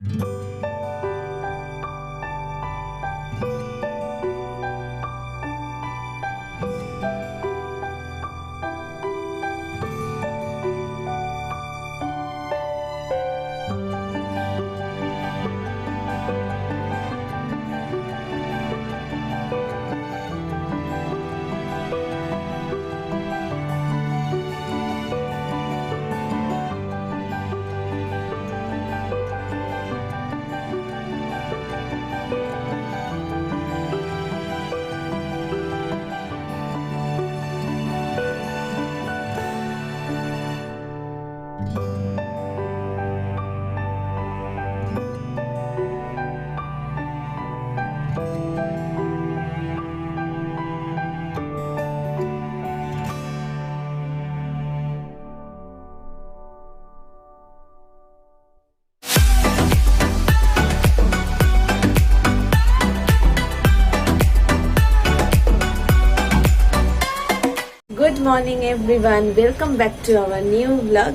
Good morning everyone, welcome back to our new blog.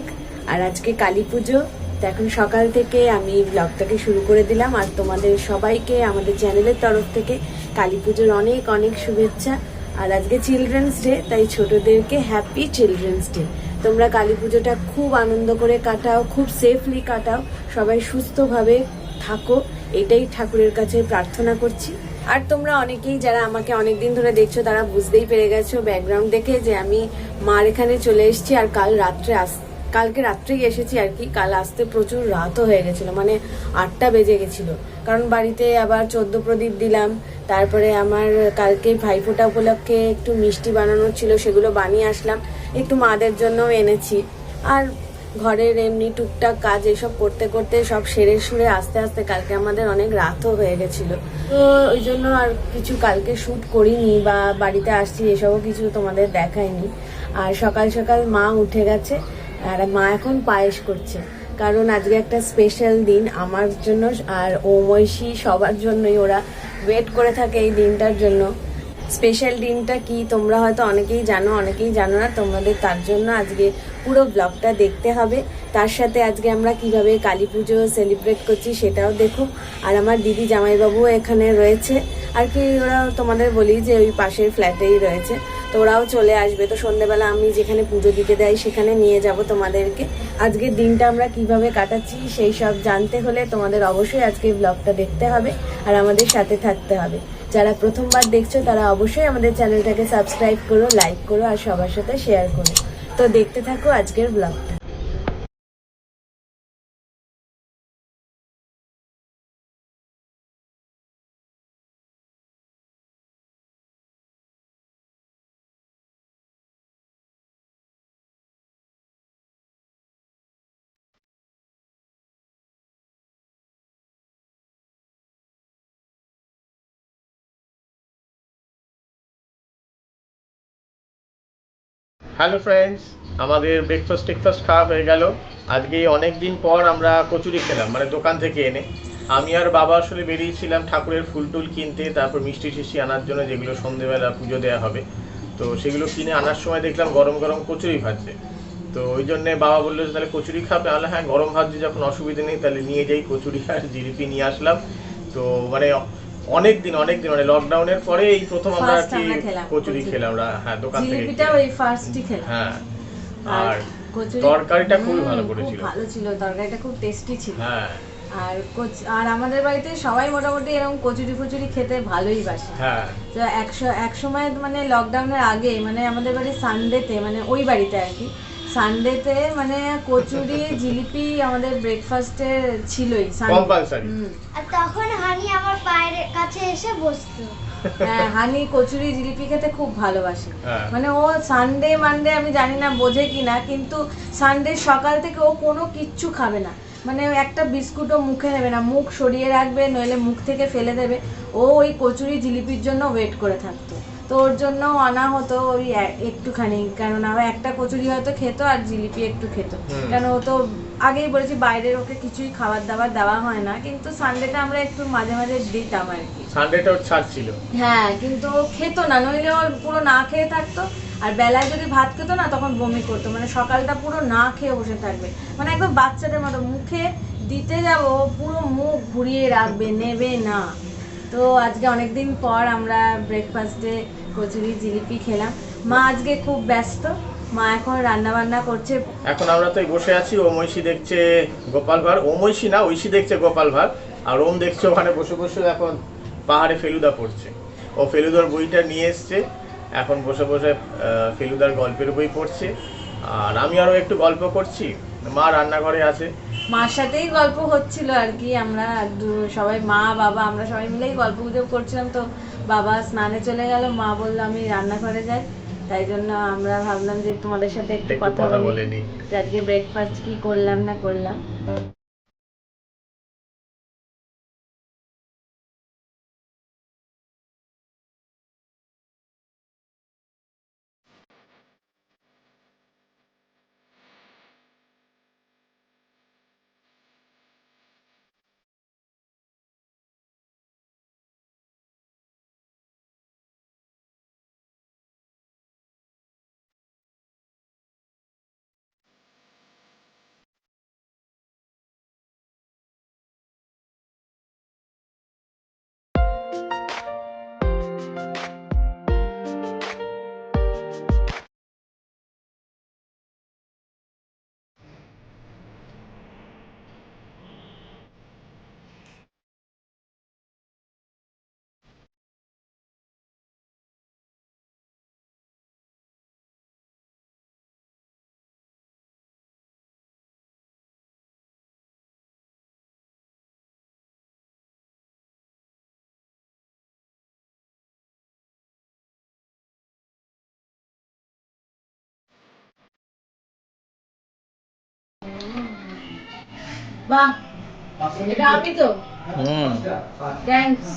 আর আজকে কালী পুজো, তো এখন সকাল থেকে আমি ব্লগটাকে শুরু করে দিলাম। আর তোমাদের সবাইকে আমাদের চ্যানেলের তরফ থেকে কালী পুজোর অনেক অনেক শুভেচ্ছা। আর আজকে চিলড্রেন্স ডে, তাই ছোটদেরকে হ্যাপি চিলড্রেন্স ডে। তোমরা কালী পুজোটা খুব আনন্দ করে কাটাও, খুব সেফলি কাটাও, সবাই সুস্থভাবে থাকো, এটাই ঠাকুরের কাছে প্রার্থনা করছি। আর তোমরা অনেকেই যারা আমাকে অনেকদিন ধরে দেখছো তারা বুঝতেই পেরে গেছো ব্যাকগ্রাউন্ড দেখে যে আমি মার এখানে চলে এসেছি। আর কালকে রাত্রেই এসেছি আর কি। কাল আসতে প্রচুর রাতও হয়ে গেছিলো, মানে 8টা বেজে গেছিলো, কারণ বাড়িতে আবার 14 প্রদীপ দিলাম। তারপরে আমার কালকে ভাইফোঁটা উপলক্ষে একটু মিষ্টি বানানোর ছিল, সেগুলো বানিয়ে আসলাম, একটু মাদের জন্য এনেছি। আর ঘরের এমনি টুকটাক কাজ এসব করতে করতে সব সেরে সুরে আস্তে আস্তে কালকে আমাদের অনেক রাতও হয়ে গেছিল। তো ওই জন্য আর কিছু কালকে শ্যুট করিনি, বা বাড়িতে আসছি এসবও কিছু তোমাদের দেখাইনি। আর সকাল সকাল মা উঠে গেছে, আর মা এখন পায়েস করছে, কারণ আজকে একটা স্পেশাল দিন আমার জন্য আর মৈশী সবার জন্যই। ওরা ওয়েট করে থাকে এই দিনটার জন্য। স্পেশাল দিনটা কি তোমরা হয়তো অনেকেই জানো, অনেকেই জানো না। তোমাদের তার জন্য আজকে পুরো ব্লগটা দেখতে হবে। তার সাথে আজকে আমরা কিভাবে কালী পুজো সেলিব্রেট করছি সেটাও দেখো। আর আমার দিদি জামাইবাবু এখানে রয়েছে আর কি, ওরা তোমাদের বলি যে ওই পাশের ফ্ল্যাটেই রয়েছে, তো ওরাও চলে আসবে। তো সন্ধ্যেবেলা আমি যেখানে পুজো দিতে দেয় সেখানে নিয়ে যাব তোমাদেরকে। আজকের দিনটা আমরা কিভাবে কাটাচ্ছি সেই সব জানতে হলে তোমাদের অবশ্যই আজকে ব্লগটা দেখতে হবে আর আমাদের সাথে থাকতে হবে। যারা প্রথমবার দেখছো তারা অবশ্যই আমাদের চ্যানেলটাকে সাবস্ক্রাইব করো, লাইক করো আর সবার সাথে শেয়ার করো। তো দেখতে থাকো আজকের ব্লগটা। হ্যালো ফ্রেন্ডস, আমাদের ব্রেকফাস্ট খাওয়া হয়ে গেল। আজকে অনেক দিন পর আমরা কচুরি খেলাম, মানে দোকান থেকে এনে। আমি আর বাবা আসলে বেরিয়েছিলাম ঠাকুরের ফুল টুল কিনতে, তারপর মিষ্টি টিষ্টি আনার জন্য, যেগুলো সন্ধেবেলা পুজো দেওয়া হবে। তো সেগুলো কিনে আনার সময় দেখলাম গরম গরম কচুরি ভাজছে। তো ওই জন্যে বাবা বললো যে তাহলে কচুরি খাবে। তাহলে হ্যাঁ, গরম ভাজছে যখন অসুবিধা নেই, তাহলে নিয়ে যাই। কচুরি আর জিলিপি নিয়ে আসলাম। তো মানে অনেক দিন মানে লকডাউনের পরে এই প্রথম আমরা কি কচুরি খেলাম। হ্যাঁ, দোকান থেকে হ্যাঁ। আর তরকারিটা খুবই ভালো করেছিল, ভালো ছিল, তরকারিটা খুব টেস্টি ছিল। হ্যাঁ। আর আমাদের বাড়িতে সবাই মোটামুটি এরকম কচুরি ফচুরি খেতে ভালোই বাসে। হ্যাঁ, তো এক সময় মানে লকডাউনের আগে, মানে আমাদের বাড়ি সানডেতে, মানে ওই বাড়িতে আর কি, সানডেতে মানে কচুরি জিলিপি আমাদের ব্রেকফাস্টে ছিলই কম্পালসারি। আর তখন হানি আমার পায়ের কাছে এসে বসতো। হ্যাঁ, হানি কচুরি জিলিপি খেতে খুব ভালোবাসে। মানে ও সানডে মানডে আমি জানি না বোঝে কিনা, কিন্তু সানডে সকাল থেকে ও কোনো কিচ্ছু খাবে না, মানে একটা বিস্কুটও মুখে নেবে না, মুখ সরিয়ে রাখবে, নইলে মুখ থেকে ফেলে দেবে। ও ওই কচুরি জিলিপির জন্য ওয়েট করে থাকতো। তো ওর জন্য আনা হতো ওই একটুখানি, কারণ আবার একটা কচুরি হয়তো খেতো আর জিলিপি একটু খেতো, কারণ ও তো আগেই বলেছি বাইরের ওকে কিছুই খাবার দাবার দেওয়া হয় না, কিন্তু সানডেটা আমরা একটু মাঝে মাঝে দিতাম আর কি। সানডেটা ওর ছাড় ছিল। হ্যাঁ, কিন্তু ও খেতো না, নইলে ও পুরো না খেয়ে থাকতো। আর বেলায় যদি ভাত খেতো না তখন বমি করতো, মানে সকালটা পুরো না খেয়ে বসে থাকবে, মানে একদম বাচ্চাদের মতো। মুখে দিতে যাবো পুরো মুখ ঘুরিয়ে রাখবে, নেবে না। তো আজকে অনেকদিন পর আমরা ব্রেকফাস্টে কচুরি জিলিপি খেলাম। মা আজকে খুব ব্যস্ত, মা এখন রান্না বান্না করছে। এখন আমরা তো বসে আছি, ও মৈশি দেখছে গোপাল ভাঁড়, ও মৈশি না ঐশী দেখছে গোপাল ভাঁড়, আর ওম দেখছে ওখানে বসে বসে এখন পাহাড়ে ফেলুদা পড়ছে। ও ফেলুদার বইটা নিয়ে এসছে, এখন বসে বসে ফেলুদার গল্পের বই পড়ছে, আর আমি আরও একটু গল্প করছি। মা রান্নাঘরে আছে, মার সাথেই গল্প হচ্ছিল আর কি। আমরা সবাই, মা বাবা, আমরা সবাই মিলেই গল্প গুজব করছিলাম। তো বাবা স্নানে চলে গেল, মা বললো আমি রান্নাঘরে যাই, তাই জন্য আমরা ভাবলাম যে তোমাদের সাথে একটু কথা বলে নিই যে আজকে ব্রেকফাস্ট কি করলাম না করলাম। বাহ, এটা আমি তো থ্যাঙ্কস,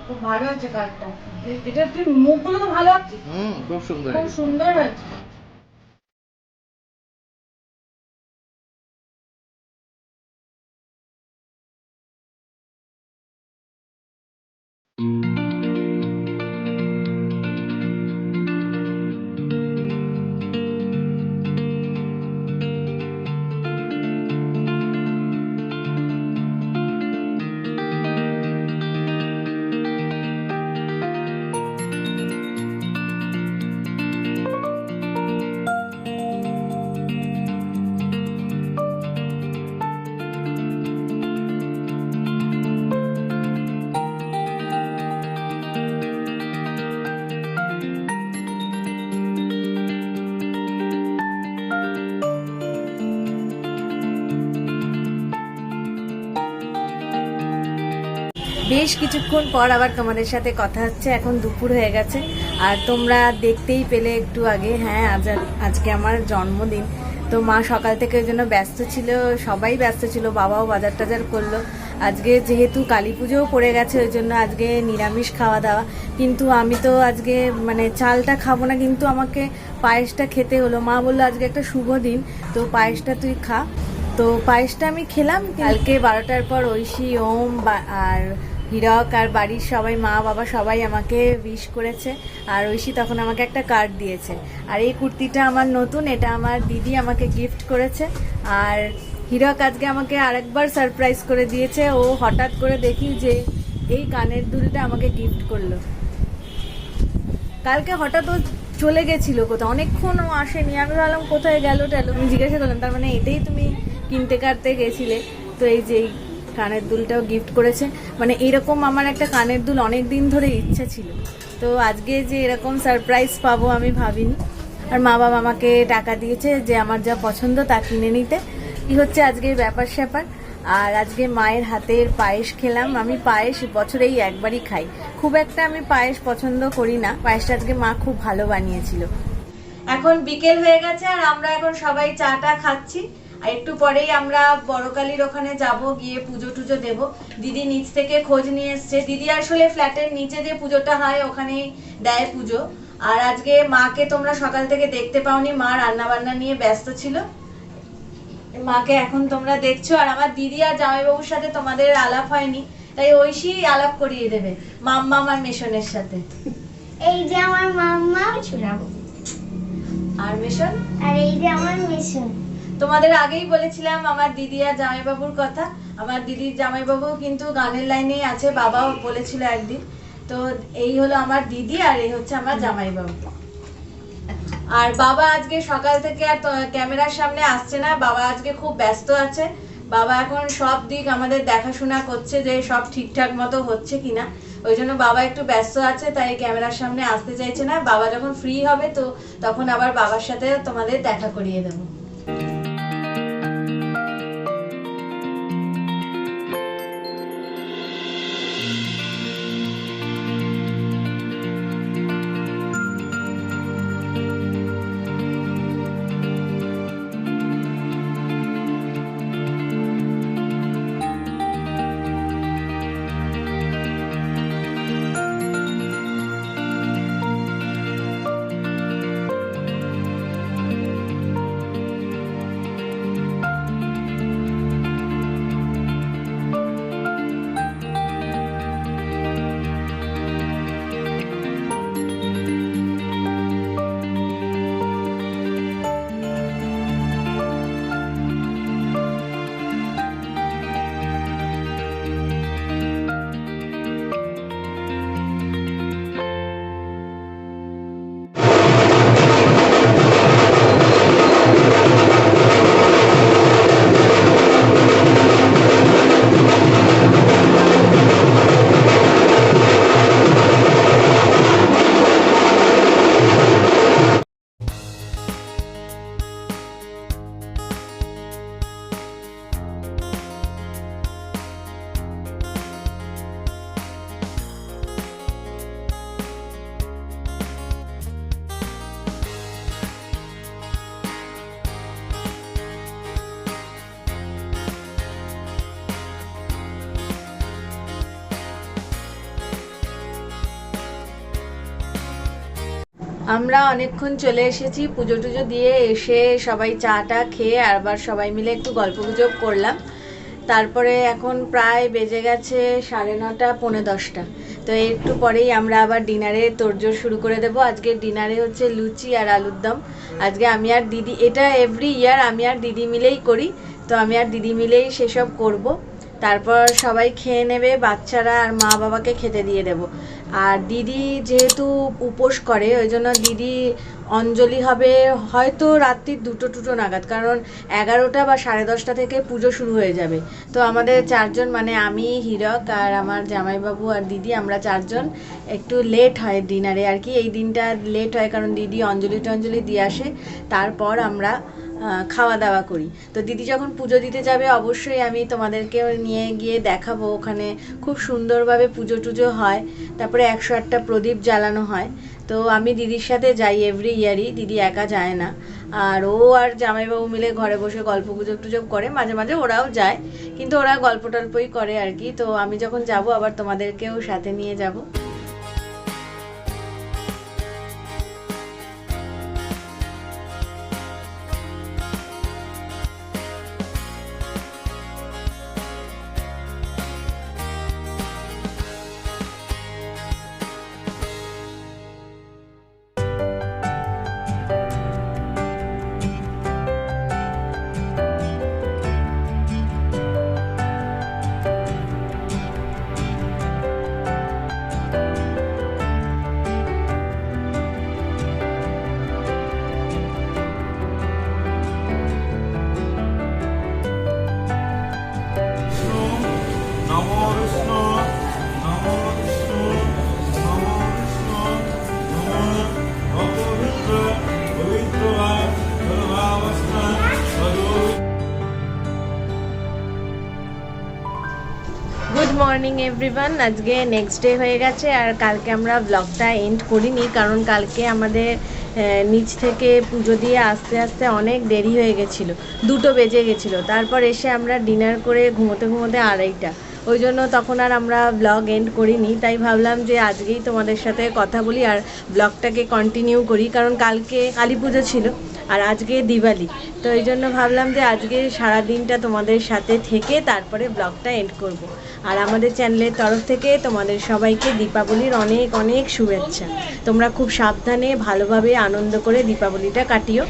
খুব ভালো হয়েছে কার্ডটা। এটা তুই মুখগুলো তো ভালো আছে, খুব সুন্দর, খুব সুন্দর হয়েছে। বেশ কিছুক্ষণ পর আবার তোমাদের সাথে কথা হচ্ছে। এখন দুপুর হয়ে গেছে, আর তোমরা দেখতেই পেলে একটু আগে, হ্যাঁ আজকে আমার জন্মদিন। তো মা সকাল থেকে ওই জন্য ব্যস্ত ছিল, সবাই ব্যস্ত ছিল, বাবাও বাজার টাজার করলো। আজকে যেহেতু কালী পুজোও পড়ে গেছে, ওই জন্য আজকে নিরামিষ খাওয়া দাওয়া। কিন্তু আমি তো আজকে মানে চালটা খাবো না, কিন্তু আমাকে পায়েসটা খেতে হলো। মা বললো আজকে একটা শুভ দিন, তো পায়েসটা তুই খা। তো পায়েসটা আমি খেলাম। কালকে 12টার পর ঐশী, ওম আর হীরক আর বাড়ির সবাই, মা বাবা সবাই আমাকে উইশ করেছে। আর ঐশী তখন আমাকে একটা কার্ড দিয়েছে। আর এই কুর্তিটা আমার নতুন, এটা আমার দিদি আমাকে গিফট করেছে। আর হীরক আজকে আমাকে আরেকবার সারপ্রাইজ করে দিয়েছে। ও হঠাৎ করে দেখি যে এই কানের দুলটা আমাকে গিফট করলো। কালকে হঠাৎ ও চলে গেছিল কোথাও, অনেকক্ষণ ও আসেনি। আমি ভাবলাম কোথায় গেল টেলো, আমি জিজ্ঞাসা করলাম, তার মানে এটাই তুমি কিনতে কাটতে গেছিলে। তো এই যে কানের দুলটাও গিফট করেছে। মানে এরকম আমার একটা কানের দুল অনেক দিন ধরে ইচ্ছা ছিল, তো আজকে যে এরকম সারপ্রাইজ পাবো আমি ভাবিনি। আর মা বাবা আমাকে টাকা দিয়েছে যে আমার যা পছন্দ তা কিনে নিতে। কি হচ্ছে আজকে ব্যাপার স্যাপার। আর আজকে মায়ের হাতের পায়েস খেলাম। আমি পায়েস বছরেই একবারই খাই, খুব একটা আমি পায়েস পছন্দ করি না। পায়েসটা আজকে মা খুব ভালো বানিয়েছিল। এখন বিকেল হয়ে গেছে, আর আমরা এখন সবাই চাটা খাচ্ছি। আর একটু পরেই আমরা বড়কালীর ওখানে যাব, গিয়ে পুজো টুজো দেব। দিদি নিচ থেকে খোঁজ নিয়ে এসছে। দিদি আসলে ফ্ল্যাটের নিচে যে পুজোটা হয় ওখানেই দেয় পুজো। আর আজকে মাকে তোমরা সকাল থেকে দেখতে পাওনি, মা রান্না বান্না নিয়ে ব্যস্ত ছিল। মাকে এখন তোমরা দেখছো। আর আমার দিদি আর জামাইবাবুর সাথে তোমাদের আলাপ হয়নি, তাই ঐশী আলাপ করিয়ে দেবে মাম্মা আর মেশনের সাথে। এই যে আমার মাম্মা, আর মেশন, আর এই যে আমার মিশন। তো তোমাদের আগেই বলেছিলাম আমার দিদি আর জামাইবাবুর কথা। আমার দিদির জামাইবাবু কিন্তু গানের লাইনেই আছে, বাবাও বলেছিল একদিন। তো এই হলো আমার দিদি আর এই হচ্ছে আমার জামাইবাবু। আর বাবা আজকে সকাল থেকে আর ক্যামেরার সামনে আসছে না, বাবা আজকে খুব ব্যস্ত আছে। বাবা এখন সব দিক আমাদের দেখাশোনা করছে যে সব ঠিকঠাক মতো হচ্ছে কিনা, ওই জন্য বাবা একটু ব্যস্ত আছে, তাই ক্যামেরার সামনে আসতে চাইছে না। বাবা যখন ফ্রি হবে তো তখন আবার বাবার সাথে তোমাদের দেখা করিয়ে দেবো। আমরা অনেকক্ষণ চলে এসেছি, পুজো টুজো দিয়ে এসে সবাই চাটা খেয়ে আবার সবাই মিলে একটু গল্প গুজব করলাম। তারপরে এখন প্রায় বেজে গেছে 9:30 পৌনে 10টা। তো একটু পরেই আমরা আবার ডিনারে তোড়জোড় শুরু করে দেবো। আজকে ডিনারে হচ্ছে লুচি আর আলুর দম। আজকে আমি আর দিদি, এটা এভরি ইয়ার আমি আর দিদি মিলেই করি, তো আমি আর দিদি মিলেই সেসব করব। তারপর সবাই খেয়ে নেবে, বাচ্চারা আর মা বাবাকে খেতে দিয়ে দেব। আর দিদি যেহেতু উপোস করে ওই জন্য দিদি অঞ্জলি হবে হয়তো রাত্রি 2টো নাগাদ, কারণ 11টা বা 10:30 থেকে পুজো শুরু হয়ে যাবে। তো আমাদের 4জন, মানে আমি, হীরক আর আমার জামাইবাবু আর দিদি, আমরা 4জন একটু লেট হয় ডিনারে আর কি। এই দিনটা লেট হয় কারণ দিদি অঞ্জলি দিয়ে আসে, তারপর আমরা খাওয়া দাওয়া করি। তো দিদি যখন পুজো দিতে যাবে অবশ্যই আমি তোমাদেরকেও নিয়ে গিয়ে দেখাবো। ওখানে খুব সুন্দরভাবে পুজো টুজো হয়, তারপরে 108টা প্রদীপ জ্বালানো হয়। তো আমি দিদির সাথে যাই এভরি ইয়ারই, দিদি একা যায় না। আর ও আর জামাইবাবু মিলে ঘরে বসে গল্প গুজব টুজব করে, মাঝে মাঝে ওরাও যায়, কিন্তু ওরা গল্প টল্পই করে আর কি। তো আমি যখন যাব আবার তোমাদেরকেও সাথে নিয়ে যাব। Good morning everyone. আজকে নেক্সট ডে হয়ে গেছে আর কালকে আমরা ব্লগটা এন্ড করিনি, কারণ কালকে আমাদের নিচ থেকে পুজো দিয়ে আস্তে আস্তে অনেক দেরি হয়ে গেছিলো, 2টো বেজে গেছিলো। তারপর এসে আমরা ডিনার করে ঘুমোতে 2:30, ওই জন্য তখন আর আমরা ব্লগ এন্ড করিনি। তাই ভাবলাম যে আজকেই তোমাদের সাথে কথা বলি আর ব্লগটাকে কন্টিনিউ করি, কারণ কালকে কালী পুজো ছিল আর আজকে দিওয়ালি। তো এই জন্য ভাবলাম যে আজকে সারা দিনটা তোমাদের সাথে থেকে তারপরে ব্লগটা এন্ড করব। আর আমাদের চ্যানেলের তরফ থেকে তোমাদের সবাইকে দীপাবলির অনেক অনেক শুভেচ্ছা। তোমরা খুব সাবধানে ভালোভাবে আনন্দ করে দীপাবলিটা কাটিও।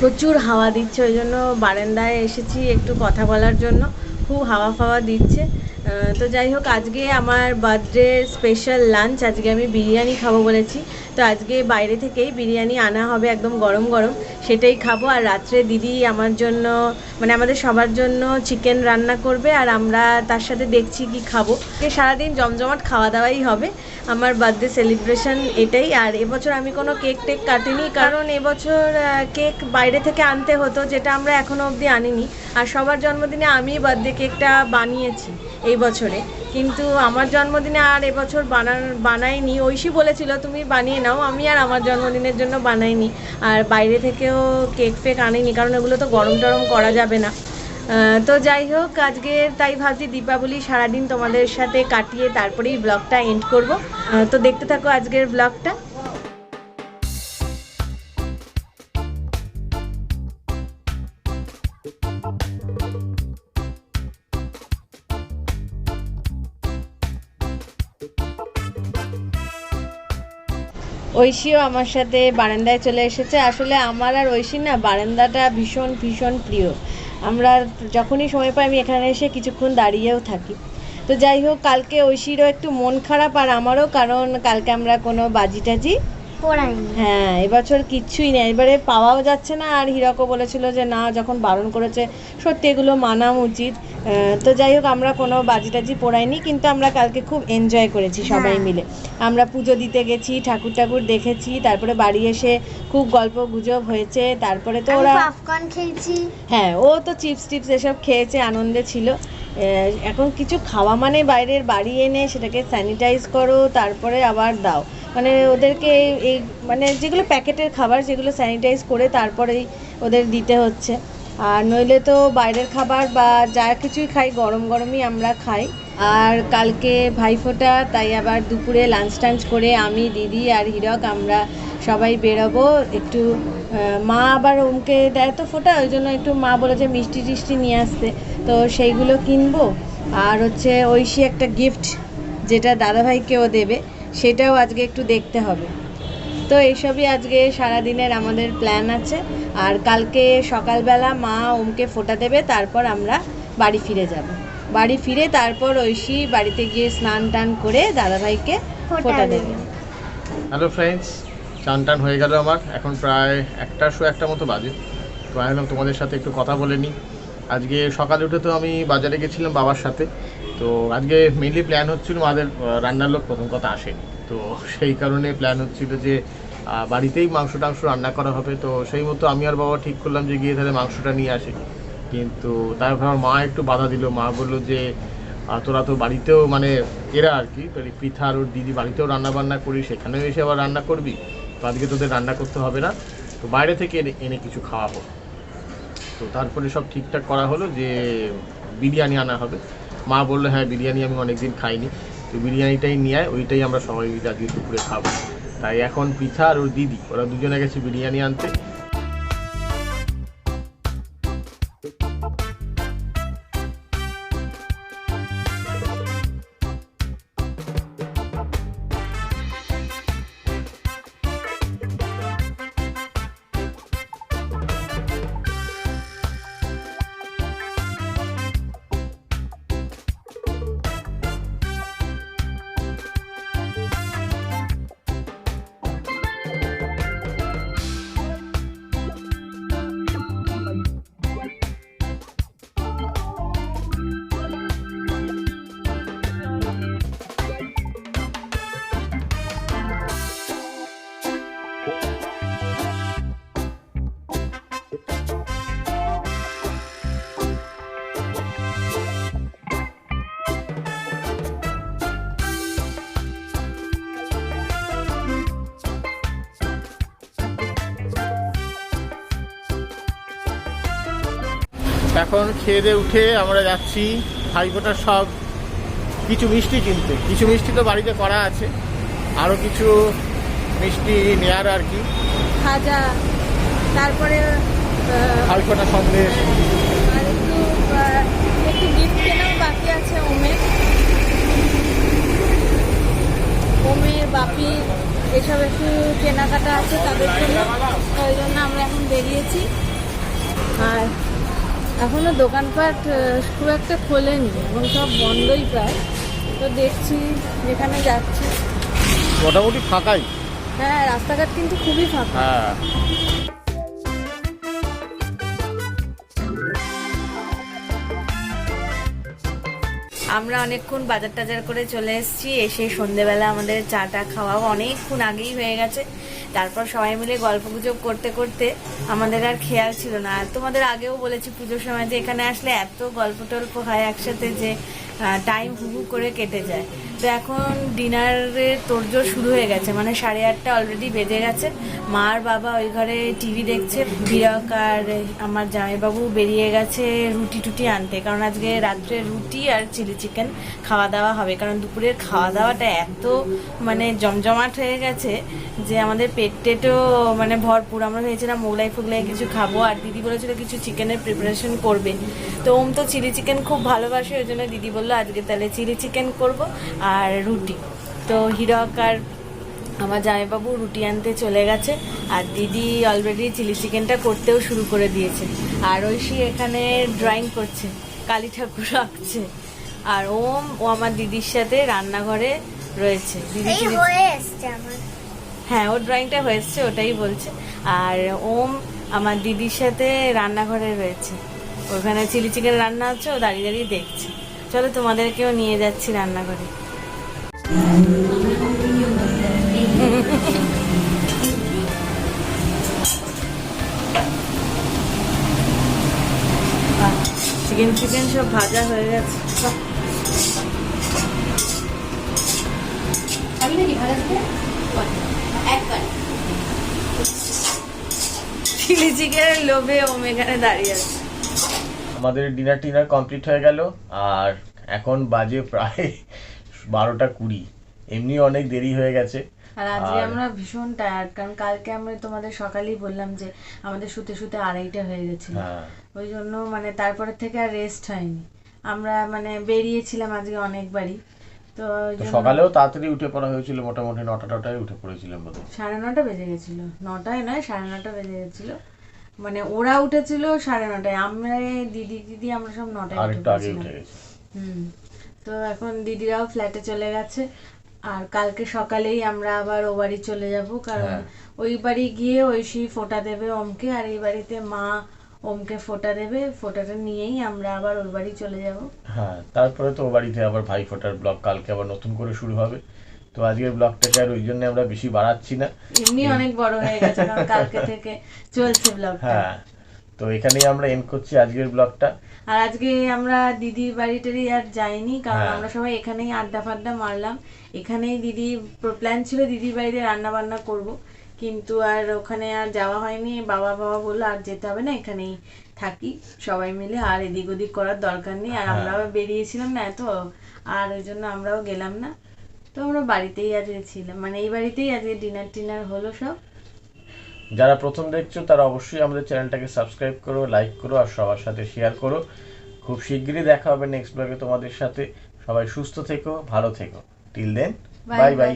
প্রচুর হাওয়া দিচ্ছে, ওই জন্য বারান্দায় এসেছি একটু কথা বলার জন্য। খুব হাওয়া ফাওয়া দিচ্ছে। তো যাই হোক, আজকে আমার বার্থডে স্পেশাল লাঞ্চ, আজকে আমি বিরিয়ানি খাবো বলেছি। তো আজকে বাইরে থেকেই বিরিয়ানি আনা হবে, একদম গরম গরম, সেটাই খাবো। আর রাত্রে দিদি আমার জন্য, মানে আমাদের সবার জন্য চিকেন রান্না করবে, আর আমরা তার সাথে দেখছি কি খাবো। সারাদিন জমজমাট খাওয়া দাওয়াই হবে। আমার বার্থডে সেলিব্রেশন এটাই। আর এবছর আমি কোনো কেক টেক কাটিনি, কারণ এবছর কেক বাইরে থেকে আনতে হতো, যেটা আমরা এখনও অবধি আনিনি। আর সবার জন্মদিনে আমি বার্থডে কেকটা বানিয়েছি এই বছরে, কিন্তু আমার জন্মদিনে আর এবছর বানাইনি। ঐশী বলেছিল তুমি বানিয়ে নাও, আমি আর আমার জন্মদিনের জন্য বানাইনি। আর বাইরে থেকেও কেক ফেক আনিনি, কারণ এগুলো তো গরম টরম করা যাবে না। তো যাই হোক, আজকে তাই ভাবছি দীপাবলি সারাদিন তোমাদের সাথে কাটিয়ে তারপরেই ব্লগটা এন্ড করব। তো দেখতে থাকো আজকের ব্লগটা। ঐশীও আমার সাথে বারান্দায় চলে এসেছে। আসলে আমার আর ঐশীর না বারান্দাটা ভীষণ ভীষণ প্রিয়। আমরা যখনই সময় পাই আমি এখানে এসে কিছুক্ষণ দাঁড়িয়েও থাকি। তো যাই হোক, কালকে ঐশীরও একটু মন খারাপ আর আমারও, কারণ কালকে আমরা কোনো বাজি টাজি পড়াইনি। হ্যাঁ, এবছর কিচ্ছুই নেই, এবারে পাওয়াও যাচ্ছে না। আর হিরকও বলেছিল যে না, যখন বারণ করেছে সত্যি এগুলো মানা উচিত। তো যাই হোক, আমরা কোনো বাজি টাজি পোড়াইনি, কিন্তু আমরা কালকে খুব এনজয় করেছি সবাই মিলে। আমরা পুজো দিতে গেছি, ঠাকুর ঠাকুর দেখেছি, তারপরে বাড়ি এসে খুব গল্প গুজব হয়েছে। তারপরে তো ওরা পপকর্ন খেয়েছি। হ্যাঁ, ও তো চিপস টিপস এসব খেয়েছে, আনন্দে ছিল। এখন কিছু খাওয়া মানে বাইরের বাড়ি এনে সেটাকে স্যানিটাইজ করো, তারপরে আবার দাও। মানে ওদেরকে এই মানে যেগুলো প্যাকেটের খাবার সেগুলো স্যানিটাইজ করে তারপরেই ওদের দিতে হচ্ছে। আর নইলে তো বাইরের খাবার বা যা কিছুই খাই গরম গরমই আমরা খাই। আর কালকে ভাইফোঁটা, তাই আবার দুপুরে লাঞ্চ টাঞ্চ করে আমি, দিদি আর হিরক আমরা সবাই বেরোবো একটু। মা আবার ওমকে দেয় তো ফোঁটা, ওই জন্য একটু মা বলেছে মিষ্টি টিষ্টি নিয়ে আসতে, তো সেইগুলো কিনবো। আর হচ্ছে ঐশী একটা গিফট যেটা দাদাভাইকেও দেবে, সেটাও আজকে একটু দেখতে হবে। তো এইসবই আজকে সারাদিনের আমাদের প্ল্যান আছে। আর কালকে সকালবেলা মা ওমকে ফোঁটা দেবে, তারপর আমরা বাড়ি ফিরে যাব। বাড়ি ফিরে তারপর ঐশী বাড়িতে গিয়ে স্নান টান করে দাদাভাইকে ফোঁটা দেবে। হ্যালো ফ্রেন্ডস, চান টান হয়ে গেল আমার, এখন প্রায় 1:01 মতো বাজে। তো আমি ভাবলাম তোমাদের সাথে একটু কথা বলে নিই। আজকে সকালে উঠে তো আমি বাজারে গেছিলাম বাবার সাথে। তো আজকে মেনলি প্ল্যান হচ্ছিল, আমাদের রান্নার লোক প্রথম কথা আসেনি, তো সেই কারণে প্ল্যান হচ্ছিল যে বাড়িতেই মাংস টাংস রান্না করা হবে। তো সেই মতো আমি আর বাবা ঠিক করলাম যে গিয়ে তাহলে মাংসটা নিয়ে আসি। কিন্তু তারপর আমার মা একটু বাধা দিল। মা বললো যে তোরা তো বাড়িতেও, মানে এরা আর কি পৃথা আর ওর দিদি বাড়িতেও রান্না বান্না করি, সেখানেও এসে আবার রান্না করবি, তো আজকে তোদের রান্না করতে হবে না, তো বাইরে থেকে এনে কিছু খাওয়াবো। তো তারপরে সব ঠিকঠাক করা হলো যে বিরিয়ানি আনা হবে। মা বললো হ্যাঁ, বিরিয়ানি আমি অনেকদিন খাইনি, তো বিরিয়ানিটাই নিয়ে আয়, ওইটাই আমরা সবাই আজকে দুপুরে খাবো। তাই এখন পৃথা আর ওর দিদি ওরা দুজনে গেছে বিরিয়ানি আনতে। এখন খেয়ে দিয়ে উঠে আমরা যাচ্ছি ভাইফোঁটার সব কিছু মিষ্টি কিনতে। কিছু মিষ্টি তো বাড়িতে করা আছে, আরও কিছু মিষ্টি নেয়ার আর কি, খাজা, তারপরে ভাইফোঁটা সন্দেশ, আর একটু গিফট কেনাও বাকি আছে। ওমের বাপি এসব একটু কেনাকাটা আছে তাদের জন্য, ওই জন্য আমরা এখন বেরিয়েছি। আর এখনো দোকানপাট খুব একটা খোলেনি, এখন সব বন্ধই প্রায়। তো দেখছি যেখানে যাচ্ছি মোটামুটি ফাঁকাই। হ্যাঁ, রাস্তাঘাট কিন্তু খুবই ফাঁকা। হ্যাঁ, আমরা অনেকক্ষণ বাজার টাজার করে চলে এসেছি। এসে সন্ধেবেলা আমাদের চাটা খাওয়াও অনেকক্ষণ আগেই হয়ে গেছে। তারপর সবাই মিলে গল্প গুজব করতে করতে আমাদের আর খেয়াল ছিল না। আর তোমাদের আগেও বলেছি পুজোর সময় যে এখানে আসলে এত গল্প টল্প হয় একসাথে যে টাইম হুহু করে কেটে যায়। তো এখন ডিনারের তোড়জোড় শুরু হয়ে গেছে, মানে 8:30 অলরেডি বেজে গেছে। মা আর বাবা ওই ঘরে টিভি দেখছে, হীরক আর আমার জামাইবাবু বেরিয়ে গেছে রুটি টুটি আনতে, কারণ আজকে রাত্রে রুটি আর চিলি চিকেন খাওয়া দাওয়া হবে। কারণ দুপুরের খাওয়া দাওয়াটা এত মানে জমজমাট হয়ে গেছে যে আমাদের পেট টেটও মানে ভরপুর। আমরা ভেবেছিলাম মোগলাই ফোগলাই কিছু খাবো, আর দিদি বলেছিল কিছু চিকেনের প্রিপারেশন করবে। তো ওম তো চিলি চিকেন খুব ভালোবাসে, ওই জন্য দিদি বললো আজকে তাহলে চিলি চিকেন করবো আর রুটি। তো হীরক আর আমার জামাইবাবু রুটি আনতে চলে গেছে, আর দিদি অলরেডি চিলি চিকেনটা করতেও শুরু করে দিয়েছে। আর ঐশী এখানে ড্রয়িং করছে, কালী ঠাকুর আঁকছে। আর ওম ও আমার দিদির সাথে রান্নাঘরে রয়েছে। দিদি এই হয়ে এসছে আমার। হ্যাঁ, ওর ড্রয়িংটা হয়েছে, ওটাই বলছে। আর ওম আমার দিদির সাথে রান্নাঘরে রয়েছে, ওখানে চিলি চিকেন রান্না হচ্ছে, ও দাঁড়িয়ে দাঁড়িয়ে দেখছে। চলো তোমাদেরকেও নিয়ে যাচ্ছি রান্নাঘরে। চিকেন চিকেন সব ভাজা হয়ে গেছে। চিলি চিকেনের লোভে ওম এখানে দাঁড়িয়ে আছে। আমাদের ডিনার টিনার কমপ্লিট হয়ে গেল, আর এখন বাজে প্রায় 12:20। এমনি অনেক দেরি হয়ে গেছে। আর আজকে আমরা ভীষণ টায়ার্ড, কারণ কালকে আমরা তোমাদের সকালেই বললাম যে আমাদের শুতে শুতে 2:30 হয়ে গেছিল। ওই জন্য মানে তারপরে থেকে আর রেস্ট হয়নি। আমরা মানে বেরিয়েছিলাম আজকে অনেকবারই। তো সকালেও তাড়াতাড়ি উঠে পড়া হয়েছিল, মোটামুটি 9টায় উঠে পড়েছিলাম বোধহয়। 9:30 বেজে গেছিল। 9টায় নয়, 9:30 বেজে গেছিল। মানে ওরা উঠেছিল 9:30, আমরা দিদি আমরা সব 9টায় আরেকটু আগে উঠে গেছি। তো এখন দিদিরাও ফ্ল্যাটে চলে গেছে। আর কালকে সকালেই আমরা আবার ও বাড়ি চলে যাব, কারণ ওই বাড়ি গিয়ে ঐশী ফোঁটা দেবে ওমকে, আর এই বাড়িতে মা ওমকে ফোঁটা দেবে। ফোঁটাটা নিয়েই আমরা আবার ওর বাড়ি চলে যাব। হ্যাঁ, তারপরে তো ও বাড়িতে আবার ভাই ফোঁটার ব্লগ কালকে আবার নতুন করে শুরু হবে। তো আজকের ব্লগটাকে আর ওই জন্য আমরা বেশি বাড়াচ্ছি না, এমনি অনেক বড় হয়ে গেছে, কারণ কালকে থেকে চলছে ব্লগটা। হ্যাঁ, তো এখানেই আমরা এন্ড করছি আজকের ব্লগটা। আর আজকে আমরা দিদির বাড়িটারই আর যাইনি, কারণ আমরা সবাই এখানেই আড্ডা ফাড্ডা মারলাম। এখানেই দিদি প্ল্যান ছিল দিদির বাড়িতে রান্না বান্না করব, কিন্তু আর ওখানে আর যাওয়া হয়নি। বাবা বললো আর যেতে হবে না, এখানেই থাকি সবাই মিলে, আর এদিক ওদিক করার দরকার নেই। আর আমরাও বেরিয়েছিলাম না এত, আর ওই জন্য আমরাও গেলাম না। তো আমরা বাড়িতেই আজকে ছিলাম, মানে এই বাড়িতেই আজকে ডিনার টিনার হলো সব। যারা প্রথম দেখছো তারা অবশ্যই আমাদের চ্যানেলটাকে সাবস্ক্রাইব করো, লাইক করো, আর সবার সাথে শেয়ার করো। খুব শিগগিরই দেখা হবে নেক্সট ব্লগে তোমাদের সাথে। সবাই সুস্থ থেকো, ভালো থেকো। Till then, bye by.